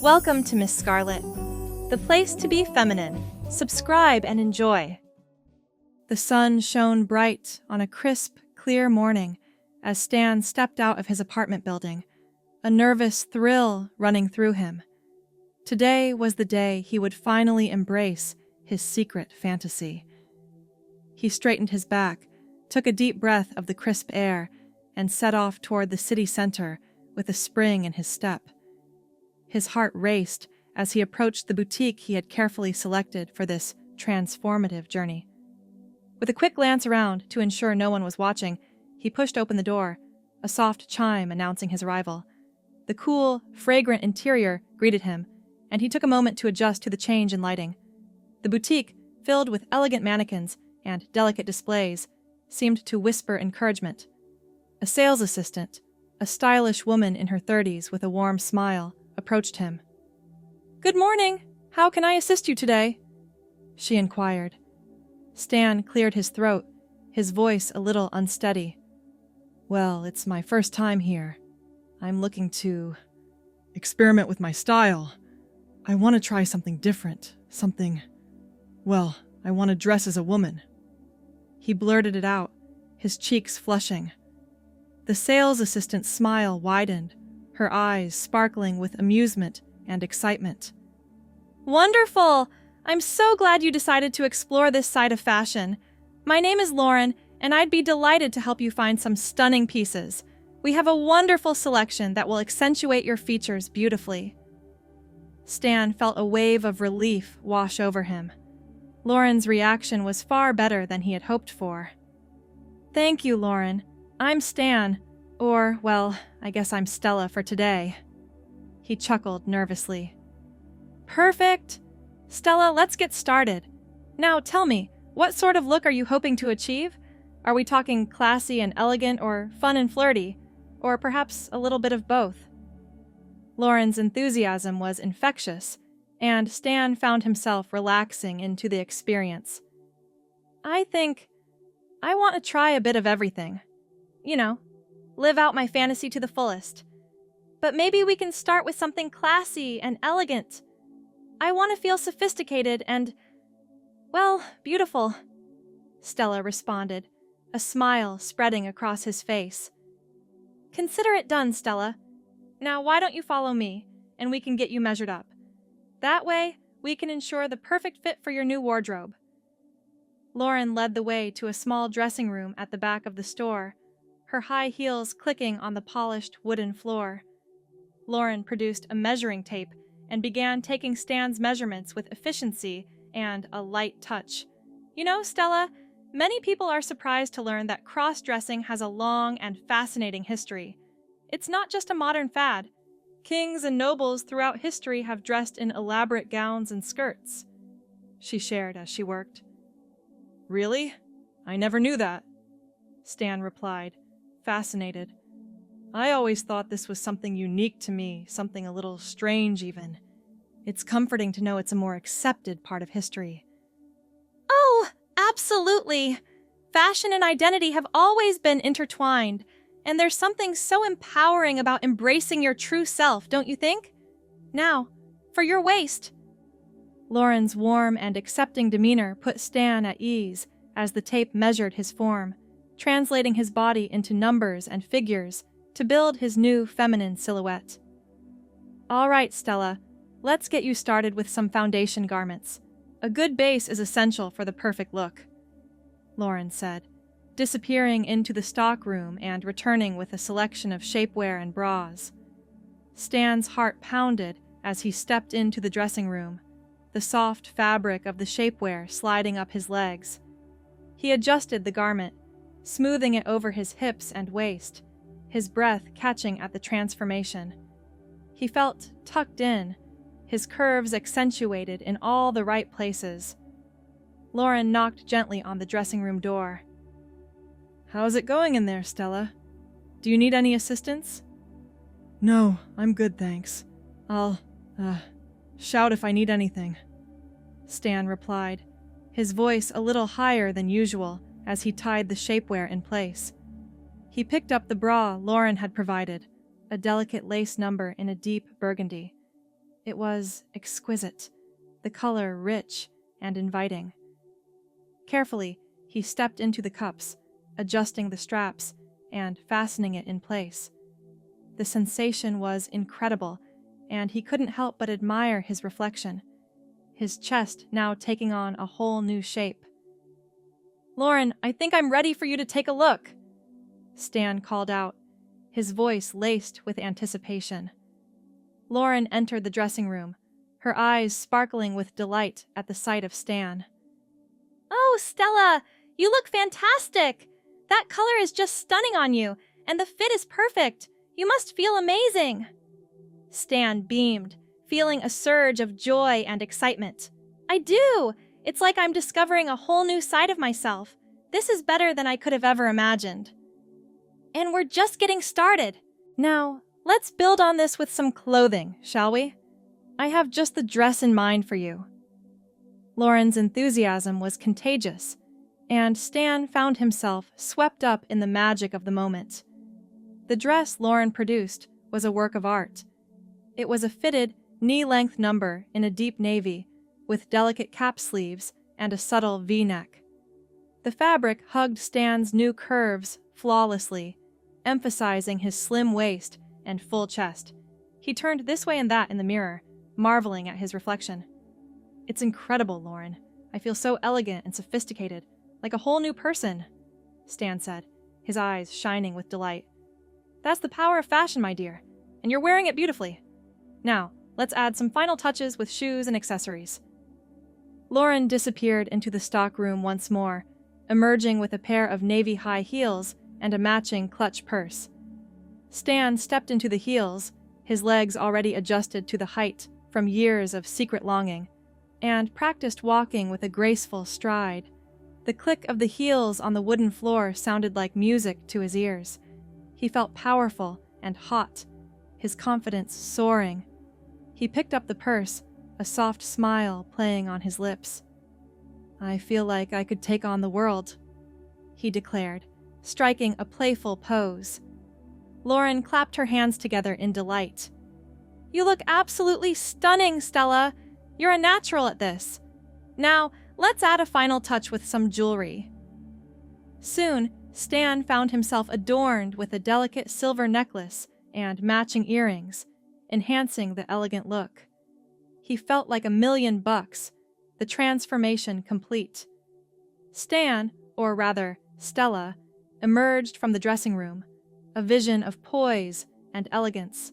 Welcome to Miss Scarlett, the place to be feminine. Subscribe and enjoy. The sun shone bright on a crisp, clear morning as Stan stepped out of his apartment building, a nervous thrill running through him. Today was the day he would finally embrace his secret fantasy. He straightened his back, took a deep breath of the crisp air, and set off toward the city center with a spring in his step. His heart raced as he approached the boutique he had carefully selected for this transformative journey. With a quick glance around to ensure no one was watching, he pushed open the door, a soft chime announcing his arrival. The cool, fragrant interior greeted him, and he took a moment to adjust to the change in lighting. The boutique, filled with elegant mannequins and delicate displays, seemed to whisper encouragement. A sales assistant, a stylish woman in her 30s with a warm smile, approached him. "Good morning. How can I assist you today?" she inquired. Stan cleared his throat, his voice a little unsteady. "Well, it's my first time here. I'm looking to experiment with my style. I want to try something different, I want to dress as a woman." He blurted it out, his cheeks flushing. The sales assistant's smile widened, her eyes sparkling with amusement and excitement. "Wonderful! I'm so glad you decided to explore this side of fashion. My name is Lauren, and I'd be delighted to help you find some stunning pieces. We have a wonderful selection that will accentuate your features beautifully." Stan felt a wave of relief wash over him. Lauren's reaction was far better than he had hoped for. "Thank you, Lauren. I'm Stan, I guess I'm Stella for today." He chuckled nervously. "Perfect! Stella, let's get started. Now tell me, what sort of look are you hoping to achieve? Are we talking classy and elegant, or fun and flirty, or perhaps a little bit of both?" Lauren's enthusiasm was infectious, and Stan found himself relaxing into the experience. "I think I want to try a bit of everything. Live out my fantasy to the fullest. But maybe we can start with something classy and elegant. I want to feel sophisticated and, beautiful," Stella responded, a smile spreading across his face. "Consider it done, Stella. Now why don't you follow me, and we can get you measured up. That way, we can ensure the perfect fit for your new wardrobe." Lauren led the way to a small dressing room at the back of the store, her high heels clicking on the polished wooden floor. Lauren produced a measuring tape and began taking Stan's measurements with efficiency and a light touch. Stella, many people are surprised to learn that cross-dressing has a long and fascinating history. It's not just a modern fad. Kings and nobles throughout history have dressed in elaborate gowns and skirts," she shared as she worked. "Really? I never knew that," Stan replied, fascinated. "I always thought this was something unique to me, something a little strange even. It's comforting to know it's a more accepted part of history." "Oh, absolutely! Fashion and identity have always been intertwined, and there's something so empowering about embracing your true self, don't you think? Now, for your waist." Lauren's warm and accepting demeanor put Stan at ease as the tape measured his form, translating his body into numbers and figures to build his new feminine silhouette. "All right, Stella, let's get you started with some foundation garments. A good base is essential for the perfect look," Lauren said, disappearing into the stockroom and returning with a selection of shapewear and bras. Stan's heart pounded as he stepped into the dressing room, the soft fabric of the shapewear sliding up his legs. He adjusted the garment, smoothing it over his hips and waist, his breath catching at the transformation. He felt tucked in, his curves accentuated in all the right places. Lauren knocked gently on the dressing room door. "How's it going in there, Stella? Do you need any assistance?" "No, I'm good, thanks. I'll, shout if I need anything," Stan replied, his voice a little higher than usual as he tied the shapewear in place. He picked up the bra Lauren had provided, a delicate lace number in a deep burgundy. It was exquisite, the color rich and inviting. Carefully, he stepped into the cups, adjusting the straps and fastening it in place. The sensation was incredible, and he couldn't help but admire his reflection, his chest now taking on a whole new shape. "Lauren, I think I'm ready for you to take a look," Stan called out, his voice laced with anticipation. Lauren entered the dressing room, her eyes sparkling with delight at the sight of Stan. "Oh, Stella, you look fantastic! That color is just stunning on you, and the fit is perfect. You must feel amazing." Stan beamed, feeling a surge of joy and excitement. "I do! It's like I'm discovering a whole new side of myself. This is better than I could have ever imagined. And we're just getting started. Now, let's build on this with some clothing, shall we? I have just the dress in mind for you." Lauren's enthusiasm was contagious, and Stan found himself swept up in the magic of the moment. The dress Lauren produced was a work of art. It was a fitted, knee-length number in a deep navy, with delicate cap sleeves and a subtle V-neck. The fabric hugged Stan's new curves flawlessly, emphasizing his slim waist and full chest. He turned this way and that in the mirror, marveling at his reflection. "It's incredible, Lauren. I feel so elegant and sophisticated, like a whole new person," Stan said, his eyes shining with delight. "That's the power of fashion, my dear, and you're wearing it beautifully. Now, let's add some final touches with shoes and accessories." Lauren disappeared into the stock room once more, emerging with a pair of navy high heels and a matching clutch purse. Stan stepped into the heels, his legs already adjusted to the height from years of secret longing, and practiced walking with a graceful stride. The click of the heels on the wooden floor sounded like music to his ears. He felt powerful and hot, his confidence soaring. He picked up the purse, a soft smile playing on his lips. "I feel like I could take on the world," he declared, striking a playful pose. Lauren clapped her hands together in delight. "You look absolutely stunning, Stella! You're a natural at this. Now, let's add a final touch with some jewelry." Soon, Stan found himself adorned with a delicate silver necklace and matching earrings, enhancing the elegant look. He felt like $1,000,000, the transformation complete. Stan, or rather, Stella, emerged from the dressing room, a vision of poise and elegance.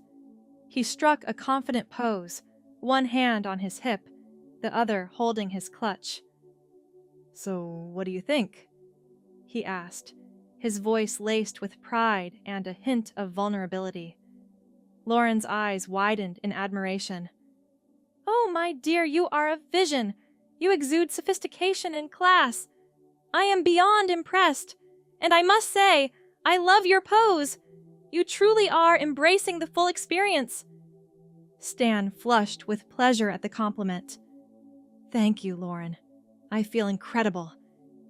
He struck a confident pose, one hand on his hip, the other holding his clutch. "So, what do you think?" he asked, his voice laced with pride and a hint of vulnerability. Lauren's eyes widened in admiration. "Oh, my dear, you are a vision! You exude sophistication and class. I am beyond impressed, and I must say, I love your pose. You truly are embracing the full experience." Stan flushed with pleasure at the compliment. "Thank you, Lauren. I feel incredible.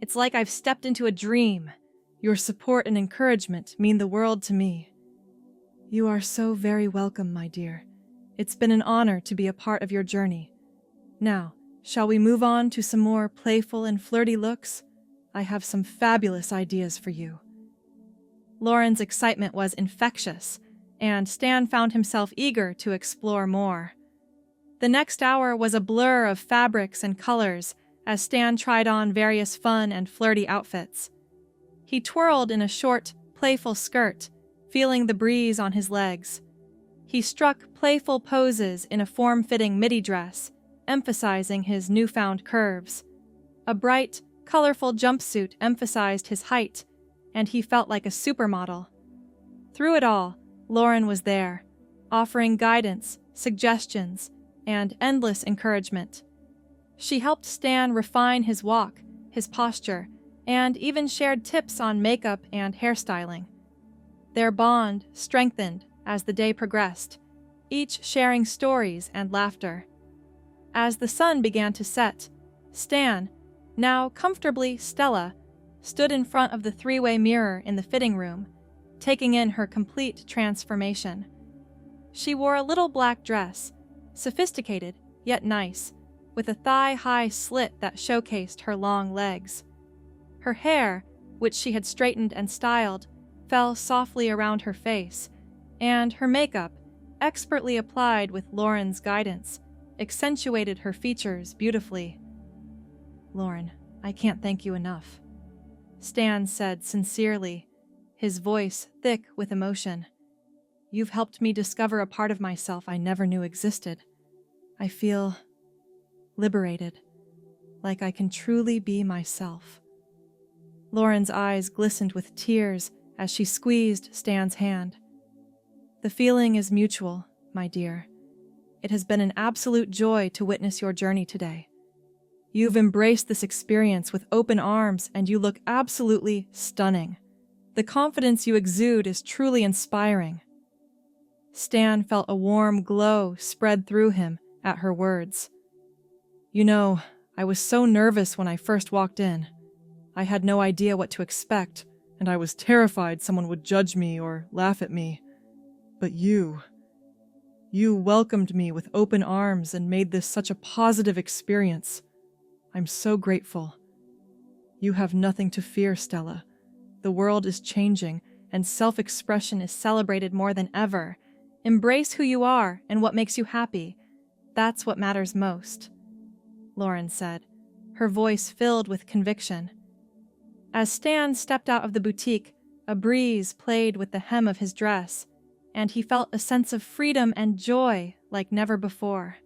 It's like I've stepped into a dream. Your support and encouragement mean the world to me." "You are so very welcome, my dear. It's been an honor to be a part of your journey. Now, shall we move on to some more playful and flirty looks? I have some fabulous ideas for you." Lauren's excitement was infectious, and Stan found himself eager to explore more. The next hour was a blur of fabrics and colors as Stan tried on various fun and flirty outfits. He twirled in a short, playful skirt, feeling the breeze on his legs. He struck playful poses in a form-fitting midi dress, emphasizing his newfound curves. A bright, colorful jumpsuit emphasized his height, and he felt like a supermodel. Through it all, Lauren was there, offering guidance, suggestions, and endless encouragement. She helped Stan refine his walk, his posture, and even shared tips on makeup and hairstyling. Their bond strengthened as the day progressed, each sharing stories and laughter. As the sun began to set, Stan, now comfortably Stella, stood in front of the three-way mirror in the fitting room, taking in her complete transformation. She wore a little black dress, sophisticated yet nice, with a thigh-high slit that showcased her long legs. Her hair, which she had straightened and styled, fell softly around her face, and her makeup, expertly applied with Lauren's guidance, accentuated her features beautifully. "Lauren, I can't thank you enough," Stan said sincerely, his voice thick with emotion. "You've helped me discover a part of myself I never knew existed. I feel liberated, like I can truly be myself." Lauren's eyes glistened with tears as she squeezed Stan's hand. "The feeling is mutual, my dear. It has been an absolute joy to witness your journey today. You've embraced this experience with open arms, and you look absolutely stunning. The confidence you exude is truly inspiring." Stan felt a warm glow spread through him at her words. "You know, I was so nervous when I first walked in. I had no idea what to expect, and I was terrified someone would judge me or laugh at me. But you welcomed me with open arms and made this such a positive experience. I'm so grateful. You have nothing to fear, Stella. The world is changing, and self-expression is celebrated more than ever. Embrace who you are and what makes you happy. That's what matters most," Lauren said, her voice filled with conviction. As Stan stepped out of the boutique, a breeze played with the hem of his dress, and he felt a sense of freedom and joy like never before.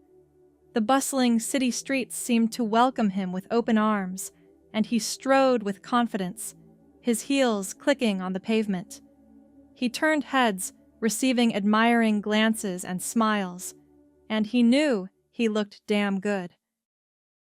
The bustling city streets seemed to welcome him with open arms, and he strode with confidence, his heels clicking on the pavement. He turned heads, receiving admiring glances and smiles, and he knew he looked damn good.